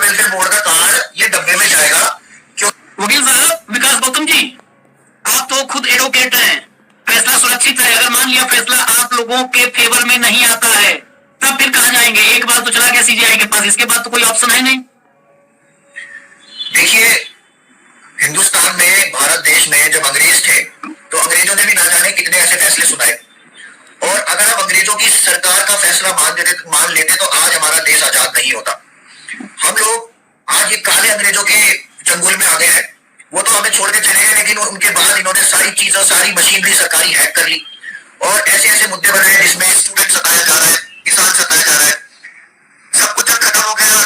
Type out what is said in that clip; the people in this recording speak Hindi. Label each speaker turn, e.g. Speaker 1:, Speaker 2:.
Speaker 1: वेलफेयर बोर्ड का कार्ड ये डब्बे में जाएगा। क्यों?
Speaker 2: वकील साहब, विकास गौतम जी, आप तो खुद एडवोकेट हैं, फैसला सुरक्षित है। अगर मान लिया फैसला आप लोगों के फेवर में नहीं आता है, तब फिर कहां जाएंगे? एक बार तो चला गया सीजीआई के पास, इसके बाद तो कोई ऑप्शन है नहीं।
Speaker 1: देखिए, हिंदुस्तान में, भारत देश में जब अंग्रेज थे तो अंग्रेजों ने भी ना जाने कितने ऐसे फैसले सुनाए, और अगर हम अंग्रेजों की सरकार का फैसला मान लेते तो आज हमारा देश आजाद नहीं होता। हम लोग आज ये काले अंग्रेजों के चंगुल में आ गए हैं। वो तो हमें छोड़ के चले गए, लेकिन उनके बाद इन्होंने सारी चीजें, सारी मशीनरी सरकारी हैक कर ली और ऐसे ऐसे मुद्दे बनाए जिसमें स्टूडेंट सताया जा रहा है, किसान सताया जा रहा है। सब कुछ जब खत्म हो गया